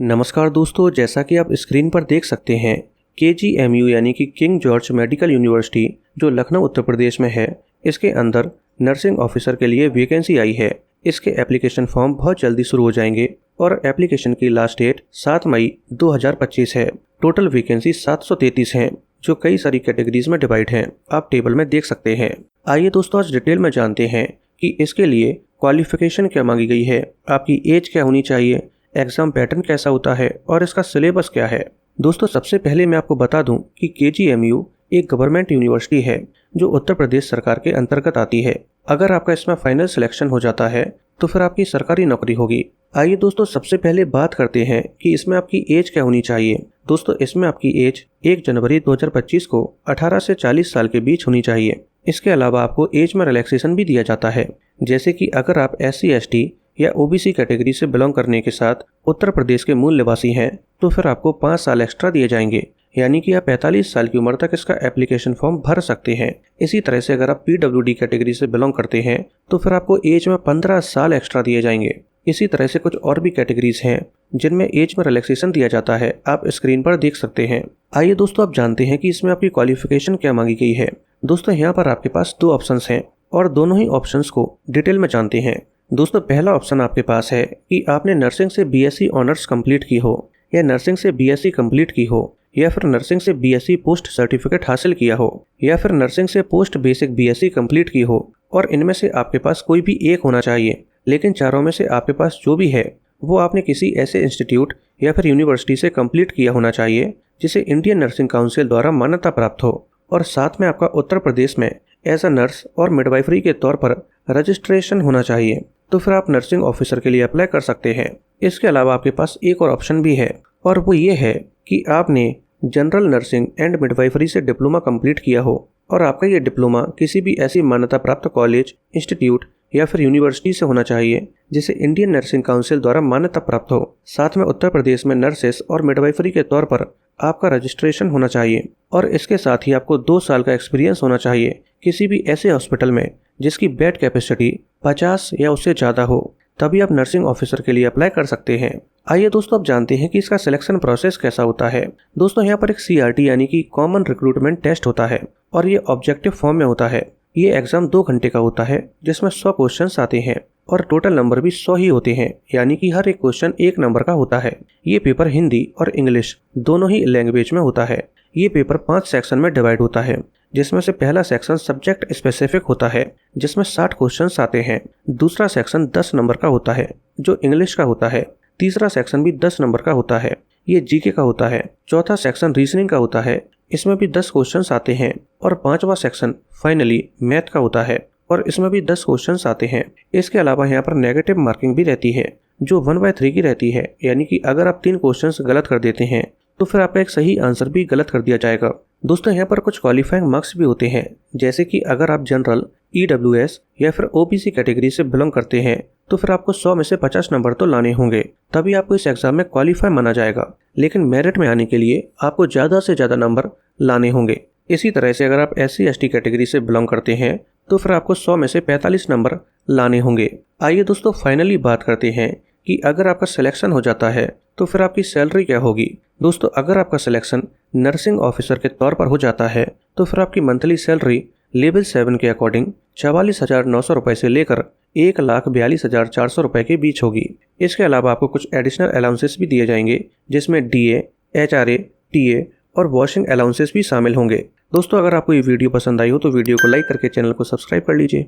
नमस्कार दोस्तों, जैसा कि आप स्क्रीन पर देख सकते हैं KGMU यानी कि किंग जॉर्ज मेडिकल यूनिवर्सिटी जो लखनऊ उत्तर प्रदेश में है, इसके अंदर नर्सिंग ऑफिसर के लिए वैकेंसी आई है। इसके एप्लीकेशन फॉर्म बहुत जल्दी शुरू हो जाएंगे और एप्लीकेशन की लास्ट डेट 7 मई 2025 है। टोटल वैकेंसी 733 हैं जो कई सारी कैटेगरीज में डिवाइड हैं, आप टेबल में देख सकते हैं। आइए दोस्तों आज डिटेल में जानते हैं कि इसके लिए क्वालिफिकेशन क्या मांगी गई है, आपकी एज क्या होनी चाहिए, एग्जाम पैटर्न कैसा होता है और इसका सिलेबस क्या है। दोस्तों सबसे पहले मैं आपको बता दूं कि KGMU एक गवर्नमेंट यूनिवर्सिटी है जो उत्तर प्रदेश सरकार के अंतर्गत आती है। अगर आपका इसमें फाइनल सिलेक्शन हो जाता है तो फिर आपकी सरकारी नौकरी होगी। आइए दोस्तों सबसे पहले बात करते हैं कि इसमें आपकी एज क्या होनी चाहिए। दोस्तों इसमें आपकी एज 1 जनवरी 2025 को 18 से 40 साल के बीच होनी चाहिए। इसके अलावा आपको एज में रिलैक्सेशन भी दिया जाता है, जैसे कि अगर आप SC ST या OBC कैटेगरी से बिलोंग करने के साथ उत्तर प्रदेश के मूल निवासी हैं तो फिर आपको 5 साल एक्स्ट्रा दिए जाएंगे, यानी कि आप 45 साल की उम्र तक इसका एप्लीकेशन फॉर्म भर सकते हैं। इसी तरह से अगर आप PWD कैटेगरी से बिलोंग करते हैं तो फिर आपको एज में 15 साल एक्स्ट्रा दिए जाएंगे। इसी तरह से कुछ और भी कैटेगरीज हैं जिनमें एज में रिलैक्सेशन दिया जाता है, आप स्क्रीन पर देख सकते हैं। आइए दोस्तों आप जानते हैं कि इसमें आपकी क्वालिफिकेशन क्या मांगी गई है। दोस्तों यहाँ पर आपके पास 2 ऑप्शंस हैं और दोनों ही ऑप्शंस को डिटेल में जानते हैं। दोस्तों पहला ऑप्शन आपके पास है कि आपने नर्सिंग से BSc ऑनर्स कंप्लीट की हो या नर्सिंग से BSc कंप्लीट की हो या फिर नर्सिंग से BSc पोस्ट सर्टिफिकेट हासिल किया हो या फिर नर्सिंग से पोस्ट बेसिक BSc कंप्लीट की हो और इनमें से आपके पास कोई भी एक होना चाहिए। लेकिन चारों में से आपके पास जो भी है वो आपने किसी ऐसे इंस्टीट्यूट या फिर यूनिवर्सिटी से कंप्लीट किया होना चाहिए जिसे इंडियन नर्सिंग काउंसिल द्वारा मान्यता प्राप्त हो और साथ में आपका उत्तर प्रदेश में एज अ नर्स और मिडवाइफरी के तौर पर रजिस्ट्रेशन होना चाहिए। तो फिर आप नर्सिंग ऑफिसर के लिए अप्लाई कर सकते हैं। इसके अलावा आपके पास एक और ऑप्शन भी है और वो ये है कि आपने जनरल नर्सिंग एंड मिडवाइफरी से डिप्लोमा कंप्लीट किया हो और आपका ये डिप्लोमा किसी भी ऐसी मान्यता प्राप्त कॉलेज, इंस्टीट्यूट या फिर यूनिवर्सिटी से होना चाहिए जिसे इंडियन नर्सिंग काउंसिल द्वारा मान्यता प्राप्त हो। साथ में उत्तर प्रदेश में नर्सेस और मिडवाइफरी के तौर पर आपका रजिस्ट्रेशन होना चाहिए और इसके साथ ही आपको 2 साल का एक्सपीरियंस होना चाहिए किसी भी ऐसे हॉस्पिटल में जिसकी बेड कैपेसिटी 50 या उससे ज़्यादा हो, तभी आप नर्सिंग ऑफिसर के लिए अप्लाई कर सकते हैं। आइए दोस्तों अब जानते हैं कि इसका सिलेक्शन प्रोसेस कैसा होता है। दोस्तों यहाँ पर एक CRT यानी कि कॉमन रिक्रूटमेंट टेस्ट होता है और ये ऑब्जेक्टिव फॉर्म में होता है। ये एग्जाम 2 घंटे का होता है जिसमें 100 क्वेश्चंस आते हैं और टोटल नंबर भी 100 ही होते हैं, यानी कि हर एक क्वेश्चन 1 नंबर का होता है। ये पेपर हिंदी और इंग्लिश दोनों ही लैंग्वेज में होता है। ये पेपर 5 सेक्शन में डिवाइड होता है, जिसमें से पहला सेक्शन सब्जेक्ट स्पेसिफिक होता है जिसमें 60 क्वेश्चंस आते हैं। दूसरा सेक्शन 10 नंबर का होता है जो इंग्लिश का होता है। तीसरा सेक्शन भी 10 नंबर का होता है, ये GK का होता है। चौथा सेक्शन रीजनिंग का होता है, इसमें भी 10 क्वेश्चंस आते हैं और 5वां सेक्शन फाइनली मैथ का होता है और इसमें भी 10 क्वेश्चंस आते हैं। इसके अलावा यहाँ पर नेगेटिव मार्किंग भी रहती है जो 1/3 की रहती है, यानी कि अगर आप 3 क्वेश्चंस गलत कर देते हैं तो फिर आपका एक सही आंसर भी गलत कर दिया जाएगा। दोस्तों यहाँ पर कुछ क्वालिफाइंग मार्क्स भी होते हैं, जैसे कि अगर आप जनरल, EWS या फिर OBC कैटेगरी से बिलोंग करते हैं तो फिर आपको 100 में से 50 नंबर तो लाने होंगे, तभी आपको इस एग्जाम में क्वालिफाई माना जाएगा। लेकिन मेरिट में आने के लिए आपको ज़्यादा से ज़्यादा नंबर लाने होंगे। इसी तरह से अगर आप SC ST कैटेगरी से बिलोंग करते हैं तो फिर आपको 100 में से 45 नंबर लाने होंगे। आइए दोस्तों फाइनली बात करते हैं कि अगर आपका सिलेक्शन हो जाता है तो फिर आपकी सैलरी क्या होगी। दोस्तों अगर आपका सिलेक्शन नर्सिंग ऑफिसर के तौर पर हो जाता है तो फिर आपकी मंथली सैलरी लेवल 7 के अकॉर्डिंग 44,900 रुपये से लेकर 1,42,400 रुपये के बीच होगी। इसके अलावा आपको कुछ एडिशनल अलाउंसेस भी दिए जाएंगे जिसमें DA, HRA, TA और वॉशिंग अलाउंसेस भी शामिल होंगे। दोस्तों अगर आपको ये वीडियो पसंद आई हो तो वीडियो को लाइक करके चैनल को सब्सक्राइब कर लीजिए।